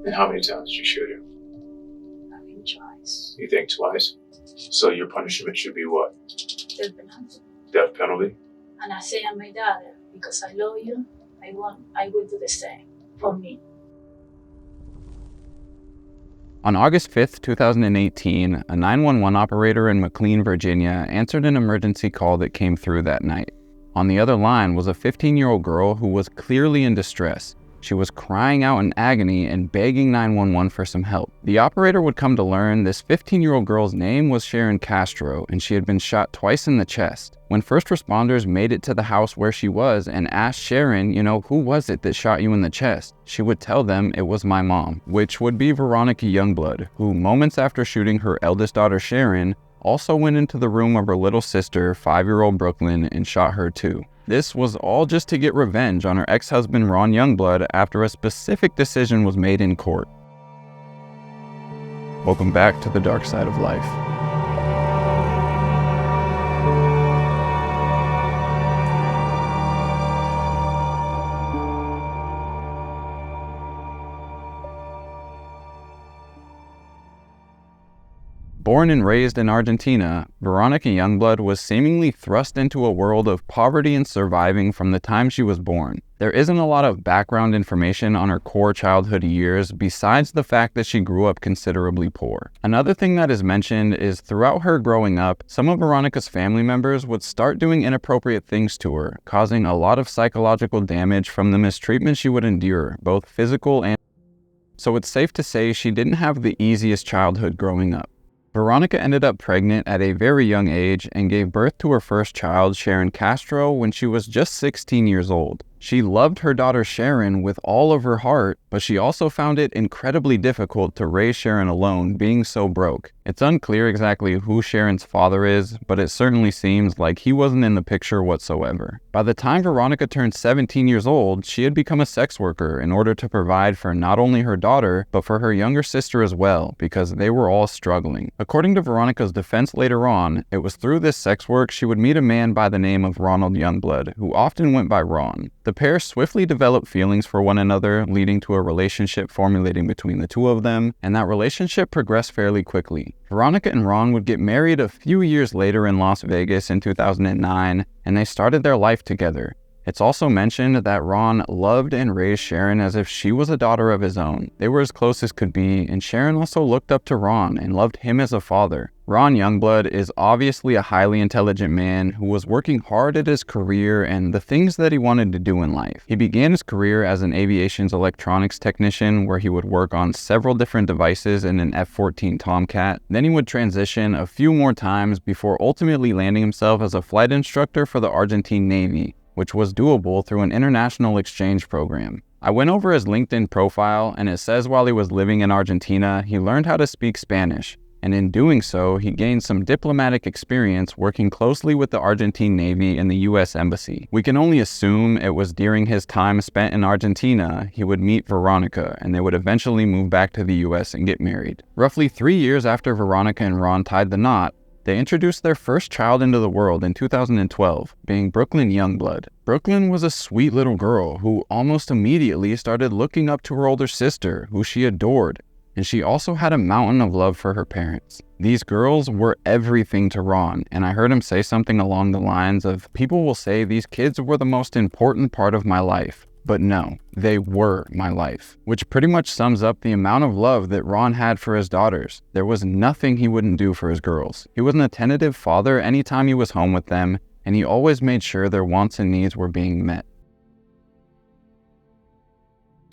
And how many times did you shoot him? I think twice. You think twice? So your punishment should be what? Death penalty. Death penalty? And I say I'm my daughter because I love you. I will do the same for me. On August 5th, 2018, a 911 operator in McLean, Virginia, answered an emergency call that came through that night. On the other line was a 15-year-old girl who was clearly in distress. She was crying out in agony and begging 911 for some help. The operator would come to learn this 15-year-old girl's name was Sharon Castro, and she had been shot twice in the chest. When first responders made it to the house where she was and asked Sharon, who was it that shot you in the chest? She would tell them it was my mom, which would be Veronica Youngblood, who moments after shooting her eldest daughter Sharon, also went into the room of her little sister, 5-year-old Brooklyn, and shot her too. This was all just to get revenge on her ex-husband Ron Youngblood after a specific decision was made in court. Welcome back to the dark side of life. Born and raised in Argentina, Veronica Youngblood was seemingly thrust into a world of poverty and surviving from the time she was born. There isn't a lot of background information on her core childhood years besides the fact that she grew up considerably poor. Another thing that is mentioned is throughout her growing up, some of Veronica's family members would start doing inappropriate things to her, causing a lot of psychological damage from the mistreatment she would endure, both physical and... So it's safe to say she didn't have the easiest childhood growing up. Veronica ended up pregnant at a very young age and gave birth to her first child, Sharon Castro, when she was just 16 years old. She loved her daughter Sharon with all of her heart, but she also found it incredibly difficult to raise Sharon alone, being so broke. It's unclear exactly who Sharon's father is, but it certainly seems like he wasn't in the picture whatsoever. By the time Veronica turned 17 years old, she had become a sex worker in order to provide for not only her daughter, but for her younger sister as well, because they were all struggling. According to Veronica's defense later on, it was through this sex work she would meet a man by the name of Ron Youngblood, who often went by Ron. The pair swiftly developed feelings for one another, leading to a relationship formulating between the two of them, and that relationship progressed fairly quickly. Veronica and Ron would get married a few years later in Las Vegas in 2009, and they started their life together. It's also mentioned that Ron loved and raised Sharon as if she was a daughter of his own. They were as close as could be, and Sharon also looked up to Ron and loved him as a father. Ron Youngblood is obviously a highly intelligent man who was working hard at his career and the things that he wanted to do in life. He began his career as an aviation's electronics technician, where he would work on several different devices in an F-14 Tomcat. Then he would transition a few more times before ultimately landing himself as a flight instructor for the Argentine Navy, which was doable through an international exchange program. I went over his LinkedIn profile, and it says while he was living in Argentina, he learned how to speak Spanish, and in doing so, he gained some diplomatic experience working closely with the Argentine Navy and the U.S. Embassy. We can only assume it was during his time spent in Argentina he would meet Veronica, and they would eventually move back to the U.S. and get married. Roughly 3 years after Veronica and Ron tied the knot, they introduced their first child into the world in 2012, being Brooklynn Youngblood. Brooklynn was a sweet little girl who almost immediately started looking up to her older sister, who she adored, and she also had a mountain of love for her parents. These girls were everything to Ron, and I heard him say something along the lines of, "People will say these kids were the most important part of my life." But no, they were my life, which pretty much sums up the amount of love that Ron had for his daughters. There was nothing he wouldn't do for his girls. He was an attentive father anytime he was home with them, and he always made sure their wants and needs were being met.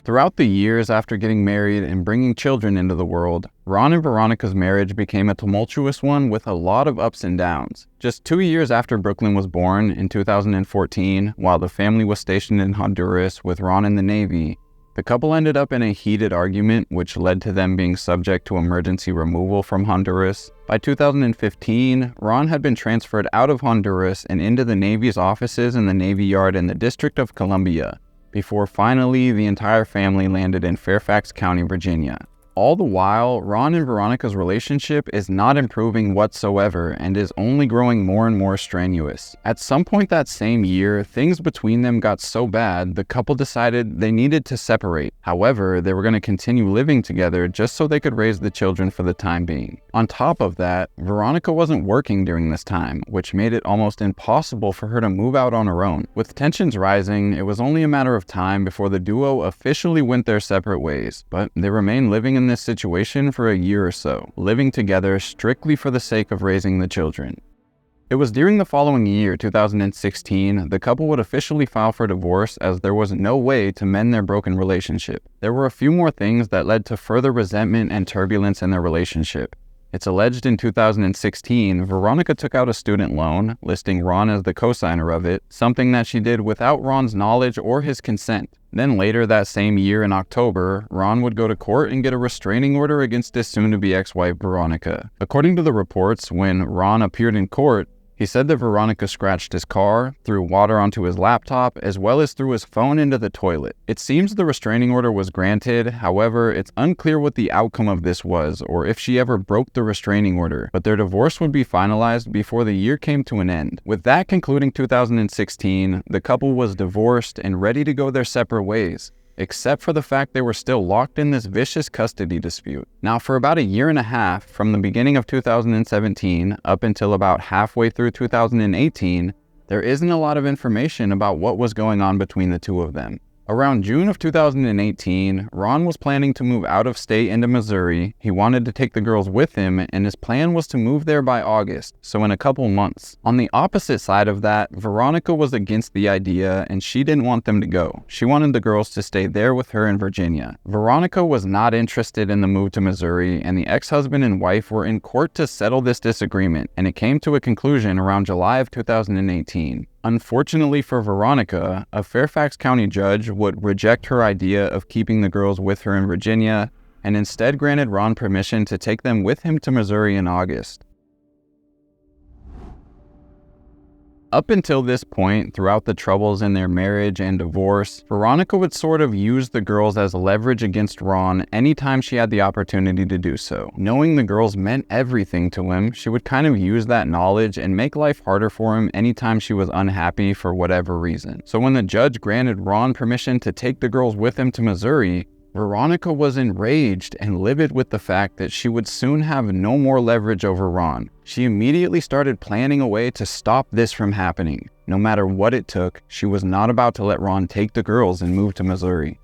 Throughout the years after getting married and bringing children into the world, Ron and Veronica's marriage became a tumultuous one with a lot of ups and downs. Just 2 years after Brooklynn was born, in 2014, while the family was stationed in Honduras with Ron in the Navy, the couple ended up in a heated argument which led to them being subject to emergency removal from Honduras. By 2015, Ron had been transferred out of Honduras and into the Navy's offices in the Navy Yard in the District of Columbia, before finally the entire family landed in Fairfax County, Virginia. All the while, Ron and Veronica's relationship is not improving whatsoever and is only growing more and more strenuous. At some point that same year, things between them got so bad, the couple decided they needed to separate. However, they were going to continue living together just so they could raise the children for the time being. On top of that, Veronica wasn't working during this time, which made it almost impossible for her to move out on her own. With tensions rising, it was only a matter of time before the duo officially went their separate ways, but they remained living in this situation for a year or so, living together strictly for the sake of raising the children. It was during the following year, 2016, the couple would officially file for divorce as there was no way to mend their broken relationship. There were a few more things that led to further resentment and turbulence in their relationship. It's alleged in 2016, Veronica took out a student loan, listing Ron as the co-signer of it, something that she did without Ron's knowledge or his consent. Then later that same year in October, Ron would go to court and get a restraining order against his soon-to-be ex-wife Veronica. According to the reports, when Ron appeared in court, he said that Veronica scratched his car, threw water onto his laptop, as well as threw his phone into the toilet. It seems the restraining order was granted, however, it's unclear what the outcome of this was or if she ever broke the restraining order, but their divorce would be finalized before the year came to an end. With that concluding 2016, the couple was divorced and ready to go their separate ways, except for the fact they were still locked in this vicious custody dispute. Now, for about a year and a half, from the beginning of 2017 up until about halfway through 2018, there isn't a lot of information about what was going on between the two of them. Around June of 2018, Ron was planning to move out of state into Missouri. He wanted to take the girls with him, and his plan was to move there by August, so in a couple months. On the opposite side of that, Veronica was against the idea, and she didn't want them to go. She wanted the girls to stay there with her in Virginia. Veronica was not interested in the move to Missouri, and the ex-husband and wife were in court to settle this disagreement, and it came to a conclusion around July of 2018. Unfortunately for Veronica, a Fairfax County judge would reject her idea of keeping the girls with her in Virginia and instead granted Ron permission to take them with him to Missouri in August. Up until this point, throughout the troubles in their marriage and divorce, Veronica would sort of use the girls as leverage against Ron anytime she had the opportunity to do so. Knowing the girls meant everything to him, she would kind of use that knowledge and make life harder for him anytime she was unhappy for whatever reason. So when the judge granted Ron permission to take the girls with him to Missouri, Veronica was enraged and livid with the fact that she would soon have no more leverage over Ron. She immediately started planning a way to stop this from happening. No matter what it took, she was not about to let Ron take the girls and move to Missouri.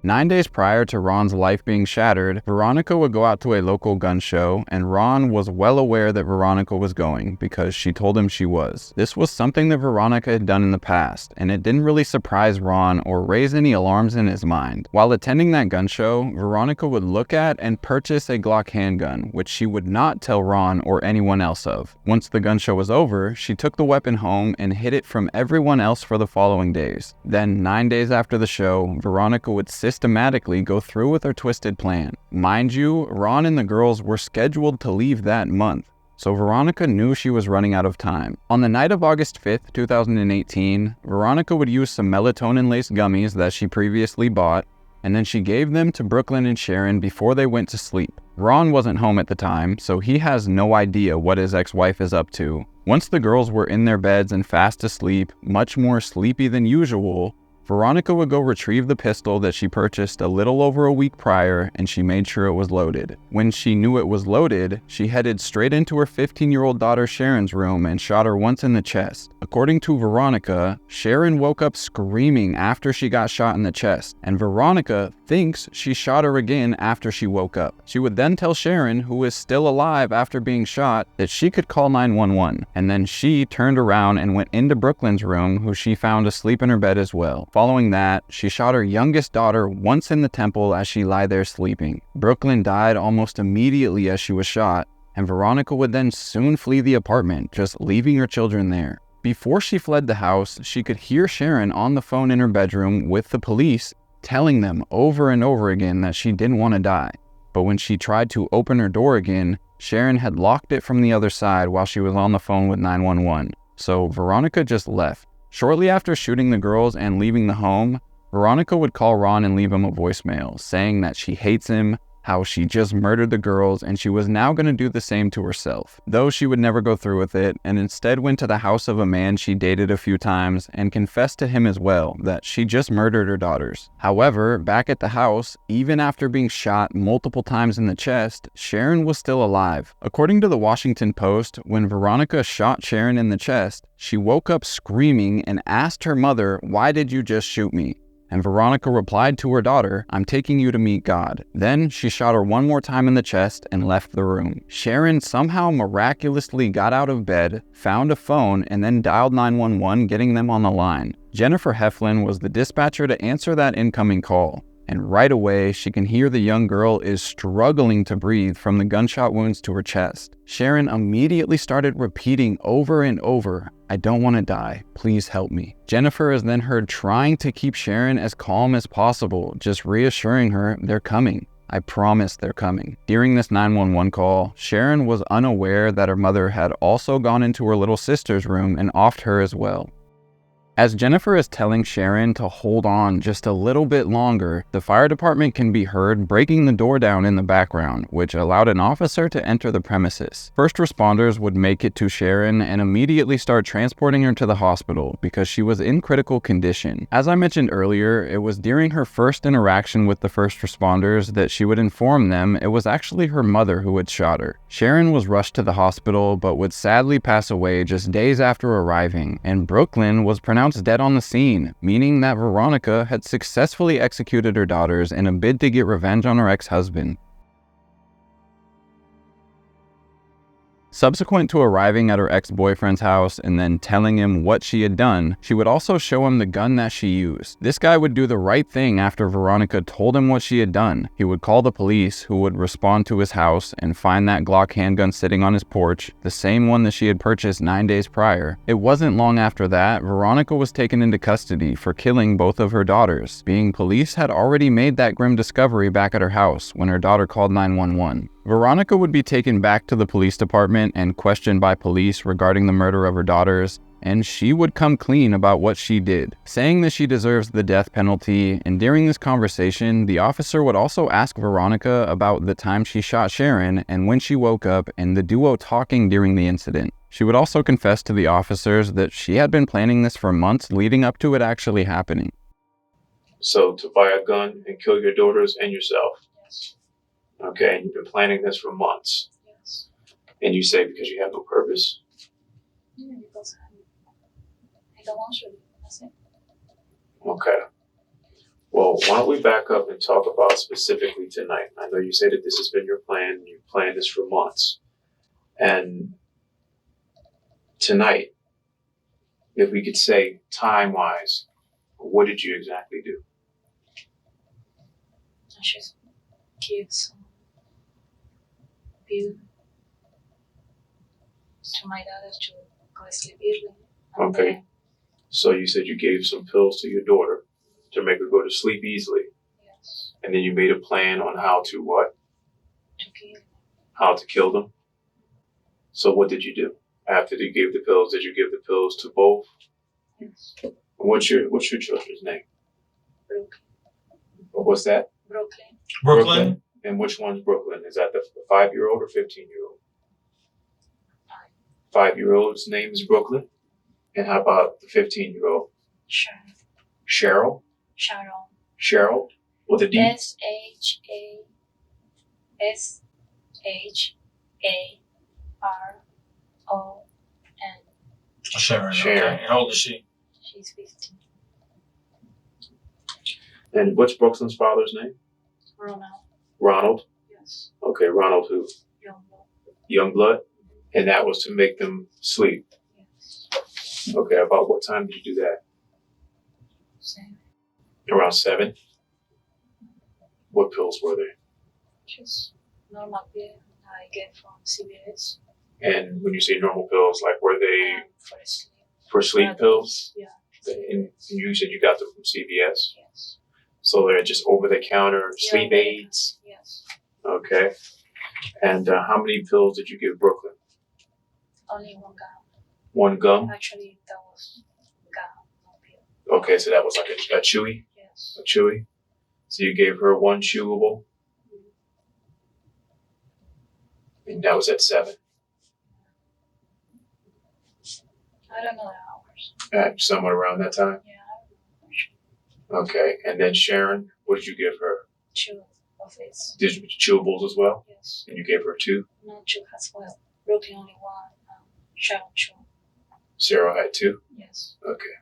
9 days prior to Ron's life being shattered, Veronica would go out to a local gun show, and Ron was well aware that Veronica was going because she told him she was. This was something that Veronica had done in the past, and it didn't really surprise Ron or raise any alarms in his mind. While attending that gun show, Veronica would look at and purchase a Glock handgun, which she would not tell Ron or anyone else of. Once the gun show was over, she took the weapon home and hid it from everyone else for the following days. Then, 9 days after the show, Veronica would systematically go through with her twisted plan. Mind you, Ron and the girls were scheduled to leave that month, so Veronica knew she was running out of time. On the night of August 5th, 2018, Veronica would use some melatonin-laced gummies that she previously bought, and then she gave them to Brooklynn and Sharon before they went to sleep. Ron wasn't home at the time, so he has no idea what his ex-wife is up to. Once the girls were in their beds and fast asleep, much more sleepy than usual, Veronica would go retrieve the pistol that she purchased a little over a week prior, and she made sure it was loaded. When she knew it was loaded, she headed straight into her 15-year-old daughter Sharon's room and shot her once in the chest. According to Veronica, Sharon woke up screaming after she got shot in the chest, and Veronica thinks she shot her again after she woke up. She would then tell Sharon, who is still alive after being shot, that she could call 911, and then she turned around and went into Brooklynn's room, who she found asleep in her bed as well. Following that, she shot her youngest daughter once in the temple as she lay there sleeping. Brooklynn died almost immediately as she was shot, and Veronica would then soon flee the apartment, just leaving her children there. Before she fled the house, she could hear Sharon on the phone in her bedroom with the police, telling them over and over again that she didn't want to die. But when she tried to open her door again, Sharon had locked it from the other side while she was on the phone with 911. So Veronica just left. Shortly after shooting the girls and leaving the home, Veronica would call Ron and leave him a voicemail, saying that she hates him, how she just murdered the girls, and she was now going to do the same to herself. Though she would never go through with it, and instead went to the house of a man she dated a few times and confessed to him as well that she just murdered her daughters. However, back at the house, even after being shot multiple times in the chest, Sharon was still alive. According to the Washington Post, when Veronica shot Sharon in the chest, she woke up screaming and asked her mother, "Why did you just shoot me?" And Veronica replied to her daughter, "I'm taking you to meet God." Then she shot her one more time in the chest and left the room. Sharon somehow miraculously got out of bed, found a phone, and then dialed 911, getting them on the line. Jennifer Heflin was the dispatcher to answer that incoming call. And right away, she can hear the young girl is struggling to breathe from the gunshot wounds to her chest. Sharon immediately started repeating over and over, "I don't want to die. Please help me." Jennifer is then heard trying to keep Sharon as calm as possible, just reassuring her they're coming. "I promise they're coming." During this 911 call, Sharon was unaware that her mother had also gone into her little sister's room and offed her as well. As Jennifer is telling Sharon to hold on just a little bit longer, the fire department can be heard breaking the door down in the background, which allowed an officer to enter the premises. First responders would make it to Sharon and immediately start transporting her to the hospital because she was in critical condition. As I mentioned earlier, it was during her first interaction with the first responders that she would inform them it was actually her mother who had shot her. Sharon was rushed to the hospital but would sadly pass away just days after arriving, and Brooklyn was pronounced dead on the scene, meaning that Veronica had successfully executed her daughters in a bid to get revenge on her ex-husband. Subsequent to arriving at her ex-boyfriend's house and then telling him what she had done, she would also show him the gun that she used. This guy would do the right thing after Veronica told him what she had done. He would call the police, who would respond to his house and find that Glock handgun sitting on his porch, the same one that she had purchased 9 days prior. It wasn't long after that, Veronica was taken into custody for killing both of her daughters, being police had already made that grim discovery back at her house when her daughter called 911. Veronica would be taken back to the police department and questioned by police regarding the murder of her daughters, and she would come clean about what she did, saying that she deserves the death penalty. And during this conversation, the officer would also ask Veronica about the time she shot Sharon and when she woke up, and the duo talking during the incident. She would also confess to the officers that she had been planning this for months leading up to it actually happening. So to buy a gun and kill your daughters and yourself. Yes. Okay, and you've been planning this for months. Yes. And you say because you have no purpose. Yeah, because I don't want to. That's it. Okay. Well, why don't we back up and talk about specifically tonight? I know you say that this has been your plan. You've planned this for months. And tonight, if we could say time-wise, what did you exactly do? I just give some pill to my daughter to go sleep early. And Okay. then, So you said you gave some pills to your daughter to make her go to sleep easily. yes, And then you made a plan on how to what? to kill. How to kill them. So what did you do? After you gave the pills, did you give the pills to both? Yes. What's your children's name? Brooklyn. What's that? Brooklyn. Brooklyn. And which one's Brooklyn? Is that the 5-year-old or 15-year-old? 5. 5-year-old's name is Brooklyn. And how about the 15-year-old? Sharon. Cheryl? Sharon. Cheryl? With a D? SHARON. Sharon. Sharon. Okay. And how old is she? She's 15. And what's Brooklyn's father's name? Ronald. Ronald? Yes. Okay, Ronald who? Youngblood. Youngblood? And that was to make them sleep. Yes. Okay, about what time did you do that? Same. Around 7? What pills were they? Just normal pill I get from CVS. And when you say normal pills, like were they For sleep. for sleep But- pills? Yeah. And you said you got them from CVS? Yes. So they're just over-the-counter sleep Yeah, aids? Yes. Okay. And how many pills did you give Brooklyn? Only one gum. One gum? Actually, that was gum, no pill. Okay, so that was like a chewy? Yes. Yes. A chewy? So you gave her one chewable, and that was at 7. I don't know the hours. Somewhat around that time? Yeah, I don't know. Okay. And then Sharon, what did you give her? 2 of these. Did you chewables as well? Yes. And you gave her 2? No, 2 as well. Brooklyn only 1. Sharon 2. Sarah had 2? Yes. Okay.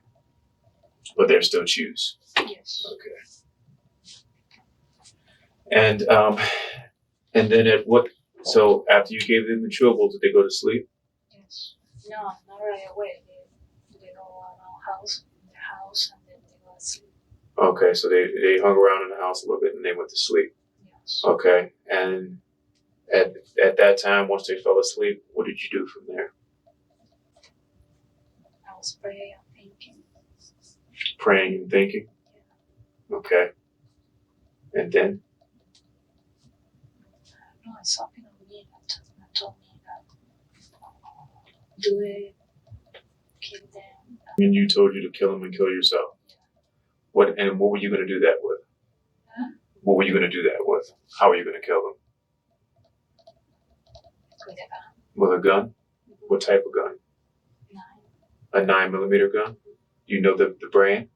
But they're still chews. Yes. Okay. And then at what? So after you gave them the chewable, did they go to sleep? Yes. No, not right away. They go around the house, and then they go to sleep. Okay, so they hung around in the house a little bit and they went to sleep. Yes. Okay, and at that time, once they fell asleep, what did you do from there? I was praying and thinking. Praying and thinking. Okay. And then? I don't know, it's something of me that told me that do it, kill them. And you told you to kill them and kill yourself. What were you going to do that with? Huh? What were you going to do that with? How were you going to kill them? With a gun. With a gun? What type of gun? 9. A 9mm gun? You know the brand?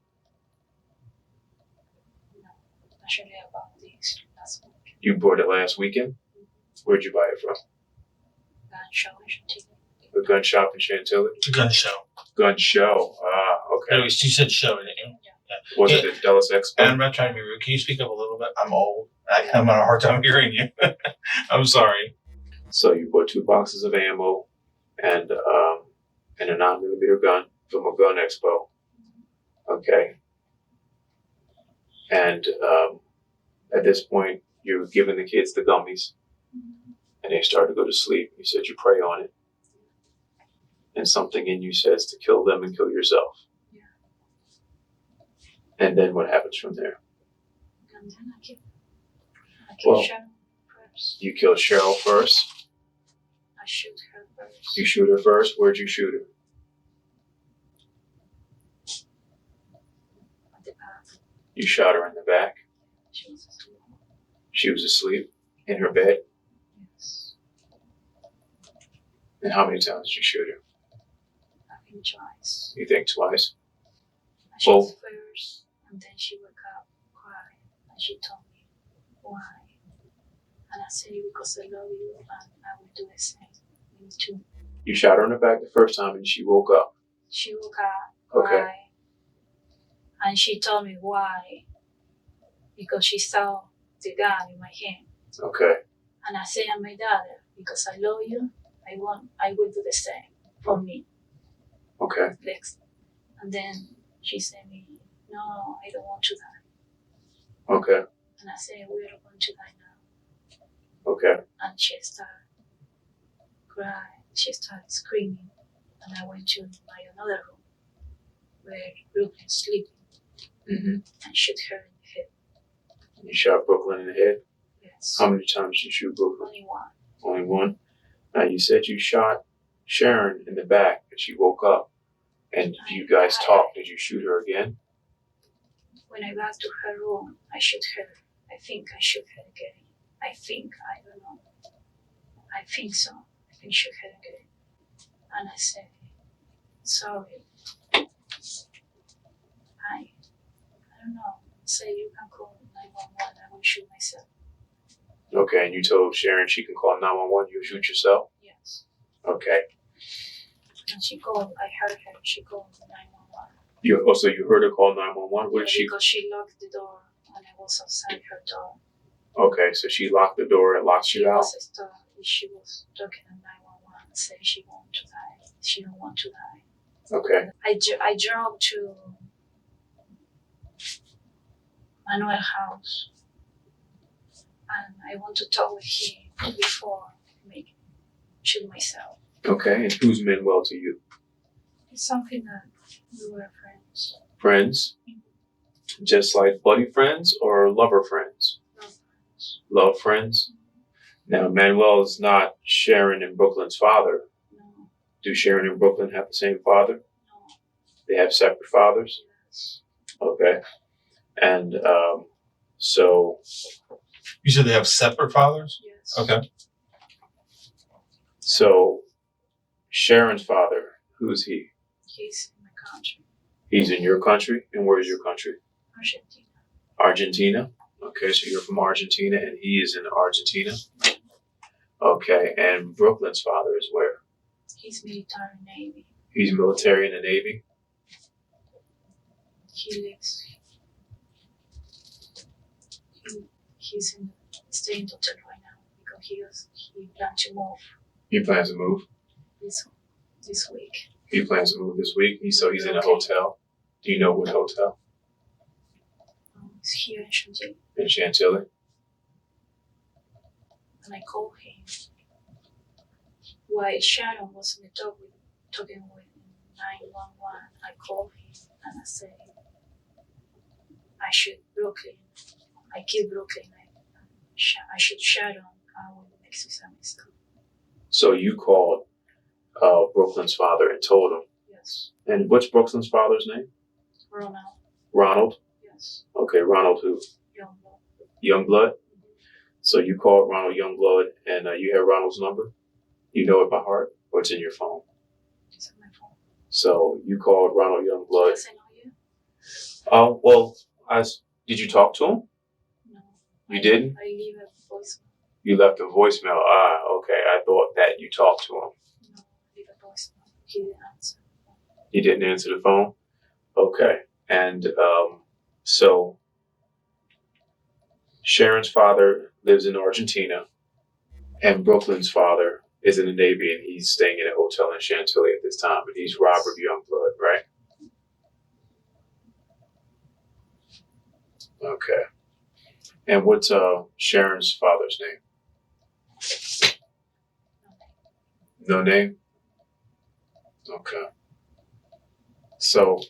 No. Actually, about this last week. You bought it last weekend? Where'd you buy it from? Gun show in Chantilly. A gun shop in Chantilly? It's a gun show. Gun show. Ah, okay. Anyways, you said show, didn't you? Was it the Dallas Expo? And I'm not trying to be rude. Can you speak up a little bit? I'm old. I'm having a hard time hearing you. I'm sorry. So you bought 2 boxes of ammo and a 9mm gun from a gun expo. Okay. And at this point, you're giving the kids the gummies, and they start to go to sleep. You said you pray on it, and something in you says to kill them and kill yourself. Yeah. And then what happens from there? And then I kill Well, Sharon first. You kill Cheryl first. I shoot her first. You shoot her first. Where'd you shoot her? At the back. You shot her in the back. She was asleep. She was asleep in her bed. Yes. And how many times did you shoot her? I think twice. You think twice? I shot Both? first, and then she woke up, cried, and she told me why. And I said, because I love you, and I will do the same. Me too. You shot her in the back the first time and she woke up. She woke up, Okay. cried, and she told me why. Because she saw the gun in my hand. Okay. And I said, I'm my daughter, because I love you, I will do the same for me. Okay. Next. And then she said me, no, I don't want to die. Okay. And I said, we are going to die now. Okay. And she started crying, she started screaming. And I went to my another room where Brooklyn is sleeping Mm-hmm. and shoot her in the head. You shot Brooklyn in the head. Yes. How many times did you shoot Brooklyn? Only one. Only one. Now you said you shot Sharon in the back and she woke up. And you guys talked. Did you shoot her again? When I got to her room, I shoot her. I think I shoot her again. I don't know. I think so. I think shoot her again. And I said, sorry. I don't know. Say you can call 911. I will shoot myself. Okay. And you told Sharon she can call 911. You'll shoot yourself? Yes. Okay. And she called. I heard her. She called 911. You heard her call 911? What did she? Because she locked the door and I was outside her door. Okay. So she locked the door and locked She you out? was she was talking at 911 saying she want to die. She don't want to die. Okay. I drove to Manuel house and I want to talk with him before I shoot myself. Okay. And who's Manuel to you? It's something that we were friends. Friends? Just like buddy friends or lover friends? Not friends. Love friends? Now, Manuel is not Sharon and Brooklyn's father. No. Do Sharon and Brooklyn have the same father? No. They have separate fathers? Yes. Okay. And so You said they have separate fathers? Yes. Okay. so Sharon's father, who's he? He's in my country, He's in your country, and where's your country? Argentina. Argentina. Okay, so you're from Argentina, and he is in Argentina. Okay, and Brooklyn's father is where? He's military Navy. He's military in the Navy. He lives. He's staying in hotel right now because he plans to move He plans to move. this week. He plans to move this week. So he's in a Okay. hotel. Do you know what hotel? He's here in Chantilly, In Chantilly. and I called him while Sharon was in the talking with 911. I called him and I said, I should Brooklyn. I keep Brooklyn. I should Sharon. I will make some stuff. So you called Brooklyn's father and told him. Yes. And what's Brooklyn's father's name? Ronald. Ronald. Yes. Okay, Ronald who? Youngblood. Youngblood. So you called Ronald Youngblood, and you have Ronald's number. You know it by heart, or it's in your phone. It's on my phone. So you called Ronald Youngblood. Yes, I know you. Oh well, did you talk to him? No. You didn't? I leave a voicemail. You left a voicemail. Ah, okay. I thought that you talked to him. No, I leave a voicemail. He didn't answer. He didn't answer the phone. Okay, and so Sharon's father lives in Argentina, and Brooklyn's father is in the Navy, and he's staying in a hotel in Chantilly at this time. And he's Robert Youngblood, right? Okay. And what's Sharon's father's name? No name? Okay. So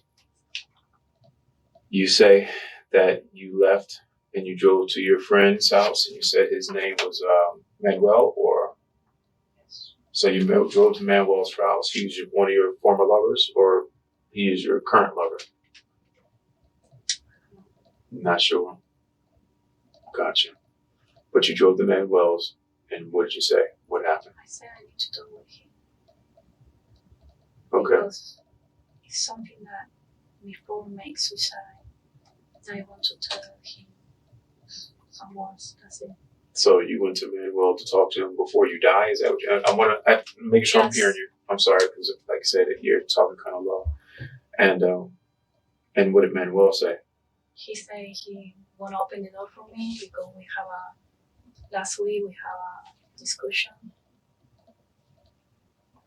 you say that you left and you drove to your friend's house, and you said his name was Manuel, or Yes. so you drove to Manuel's house. He was one of your former lovers, or he is your current lover? Not sure. Gotcha. But you drove to Manuel's, and what did you say? What happened? I said I need to talk with him. Okay. Because it's something that before we make suicide, I want to tell him some words. That's it. So you went to Manuel to talk to him before you die? Is that what you? I want to make sure I'm Yes. hearing you. I'm sorry, because like I said, you're talking kind of low. And what did Manuel say? He said he won't open the door for me because last week we have a discussion.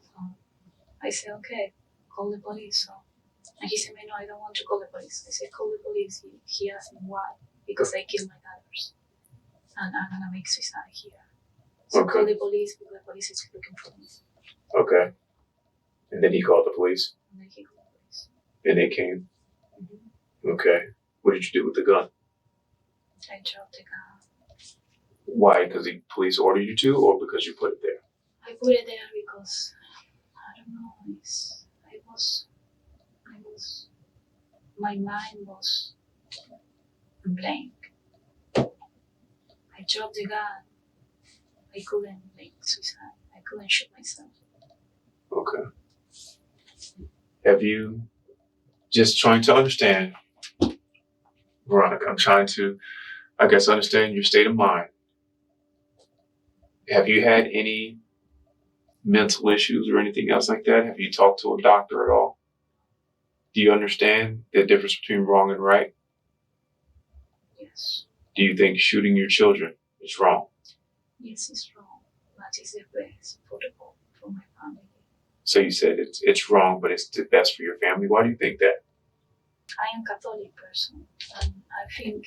So I said, okay, call the police. So, and he said, no, I don't want to call the police. I said, call the police. He asked me why. Because I killed my daughters. And I'm going to make suicide here. So Okay. call the police because the police is looking for me. Okay. And then he called the police, And then he called the police. and they came. Mm-hmm. Okay. What did you do with the gun? I dropped the gun. Why? Because the police ordered you to, or because you put it there? I put it there because, I don't know, my mind was blank. I dropped the gun. I couldn't make suicide. I couldn't shoot myself. Okay. Have you, just trying to understand, Veronica, I'm trying to, I guess, understand your state of mind. Have you had any mental issues or anything else like that? Have you talked to a doctor at all? Do you understand the difference between wrong and right? Yes. Do you think shooting your children is wrong? Yes, it's wrong, but it's the best for my family. So you said it's wrong, but it's the best for your family. Why do you think that? I am a Catholic person, and I think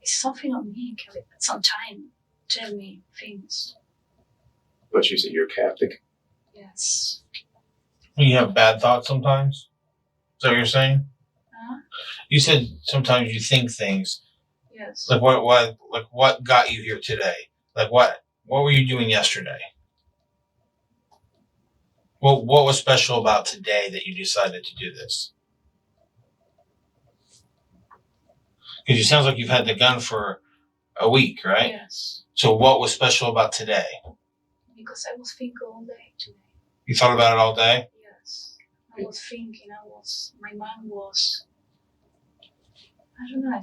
it's something on me can sometimes tell me things. But you said you're Catholic. Yes. You have bad thoughts sometimes? Is that what you're saying? Huh? You said sometimes you think things. Yes. Like what got you here today? Like what were you doing yesterday? Well, what was special about today that you decided to do this? Because it sounds like you've had the gun for a week, right? Yes. So what was special about today? Because I was thinking all day today. You thought about it all day? Yes. I was thinking, my mind was, I don't know,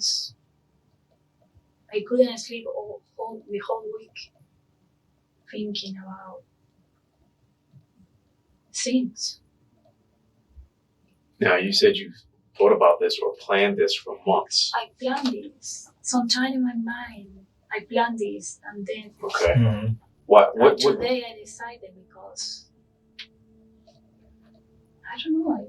I couldn't sleep all the whole week thinking about things. Now, you said you've thought about this or planned this for months. I planned this. Sometime in my mind, I planned this, and then Okay. Mm-hmm. What today I decided because I don't know.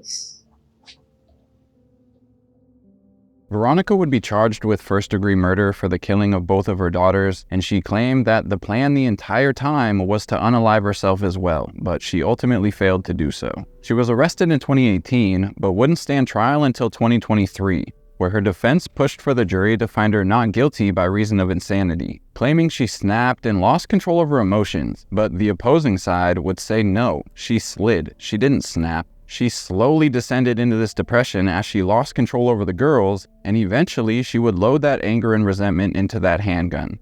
Veronica would be charged with first-degree murder for the killing of both of her daughters, and she claimed that the plan the entire time was to unalive herself as well, but she ultimately failed to do so. She was arrested in 2018, but wouldn't stand trial until 2023, where her defense pushed for the jury to find her not guilty by reason of insanity, claiming she snapped and lost control of her emotions, but the opposing side would say no, she slid, she didn't snap. She slowly descended into this depression as she lost control over the girls, and eventually she would load that anger and resentment into that handgun.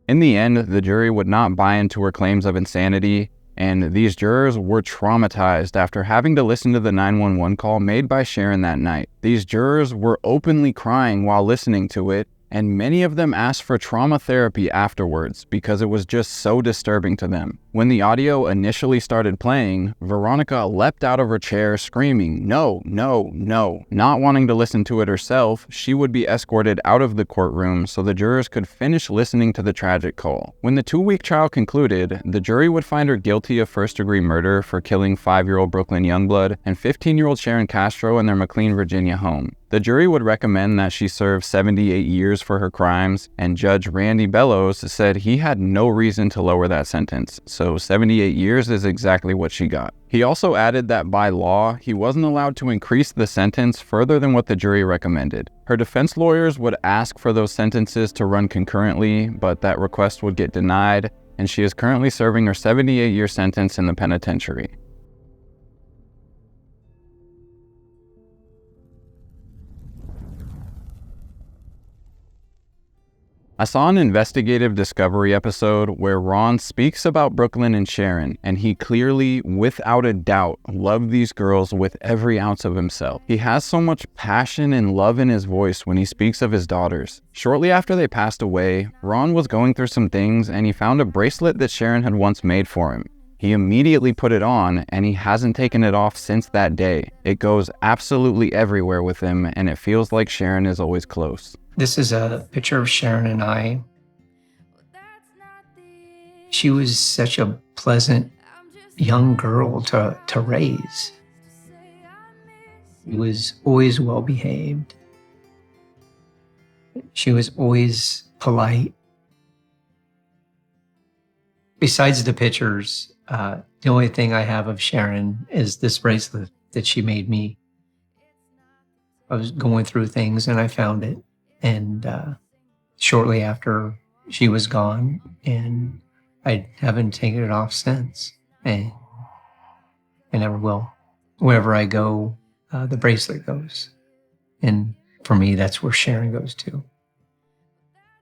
In the end, the jury would not buy into her claims of insanity, and these jurors were traumatized after having to listen to the 911 call made by Sharon that night. These jurors were openly crying while listening to it, and many of them asked for trauma therapy afterwards because it was just so disturbing to them. When the audio initially started playing, Veronica leapt out of her chair screaming, "No, no, no." Not wanting to listen to it herself, she would be escorted out of the courtroom so the jurors could finish listening to the tragic call. When the 2-week trial concluded, the jury would find her guilty of first-degree murder for killing 5-year-old Brooklynn Youngblood and 15-year-old Sharon Castro in their McLean, Virginia home. The jury would recommend that she serve 78 years for her crimes, and Judge Randy Bellows said he had no reason to lower that sentence, so 78 years is exactly what she got. He also added that by law, he wasn't allowed to increase the sentence further than what the jury recommended. Her defense lawyers would ask for those sentences to run concurrently, but that request would get denied, and she is currently serving her 78-year sentence in the penitentiary. I saw an investigative discovery episode where Ron speaks about Brooklynn and Sharon, and he clearly, without a doubt, loved these girls with every ounce of himself. He has so much passion and love in his voice when he speaks of his daughters. Shortly after they passed away, Ron was going through some things and he found a bracelet that Sharon had once made for him. He immediately put it on, and he hasn't taken it off since that day. It goes absolutely everywhere with him, and it feels like Sharon is always close. This is a picture of Sharon and I. She was such a pleasant young girl to raise. She was always well behaved. She was always polite. Besides the pictures, the only thing I have of Sharon is this bracelet that she made me. I was going through things and I found it. And shortly after, she was gone, and I haven't taken it off since. And I never will. Wherever I go, the bracelet goes. And for me, that's where Sharon goes to.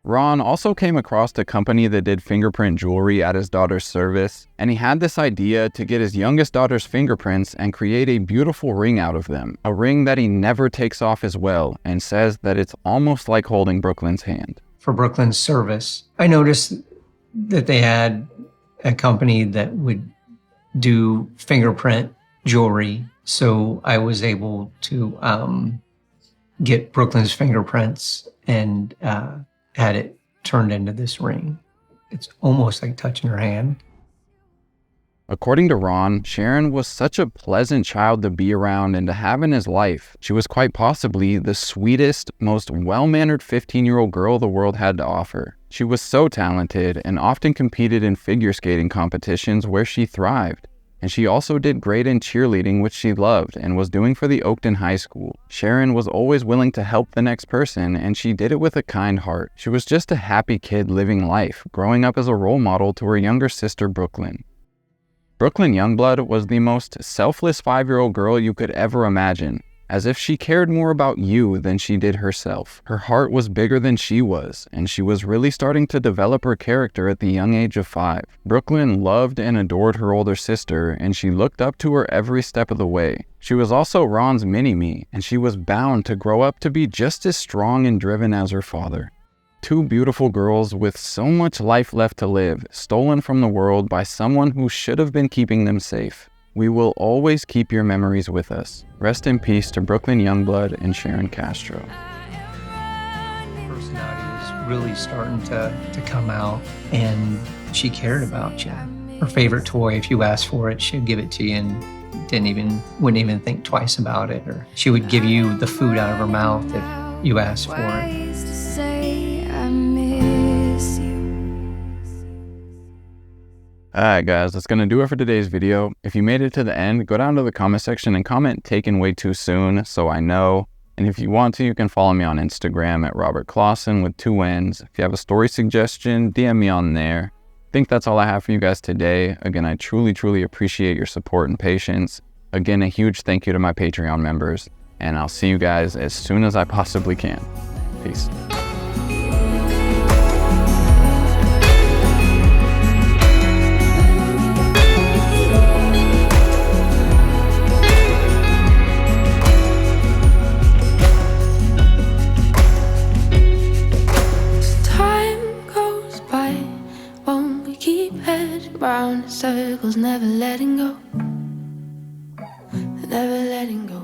Ron also came across a company that did fingerprint jewelry at his daughter's service, and he had this idea to get his youngest daughter's fingerprints and create a beautiful ring out of them, a ring that he never takes off as well, and says that it's almost like holding Brooklynn's hand. For Brooklynn's service, I noticed that they had a company that would do fingerprint jewelry, so I was able to get Brooklynn's fingerprints and had it turned into this ring. It's almost like touching her hand. According to Ron, Sharon was such a pleasant child to be around and to have in his life. She was quite possibly the sweetest, most well-mannered 15-year-old girl the world had to offer. She was so talented and often competed in figure skating competitions where she thrived. And she also did great in cheerleading, which she loved and was doing for the Oakton High School. Sharon was always willing to help the next person, and she did it with a kind heart. She was just a happy kid living life, growing up as a role model to her younger sister, Brooklynn. Brooklynn Youngblood was the most selfless 5-year-old girl you could ever imagine, as if she cared more about you than she did herself. Her heart was bigger than she was, and she was really starting to develop her character at the young age of 5. Brooklynn loved and adored her older sister, and she looked up to her every step of the way. She was also Ron's mini-me, and she was bound to grow up to be just as strong and driven as her father. 2 beautiful girls with so much life left to live, stolen from the world by someone who should have been keeping them safe. We will always keep your memories with us. Rest in peace to Brooklynn Youngblood and Sharon Castro. Personality was really starting to come out, and she cared about you. Her favorite toy, if you asked for it, she'd give it to you and wouldn't even think twice about it. Or she would give you the food out of her mouth if you asked for it. Alright guys, that's gonna do it for today's video. If you made it to the end, go down to the comment section and comment "taken way too soon" so I know. And if you want to, you can follow me on Instagram at Robert Clausen with 2 N's. If you have a story suggestion, DM me on there. I think that's all I have for you guys today. Again, I truly appreciate your support and patience. Again, a huge thank you to my Patreon members, and I'll see you guys as soon as I possibly can. Peace. Round in circles, never letting go, never letting go.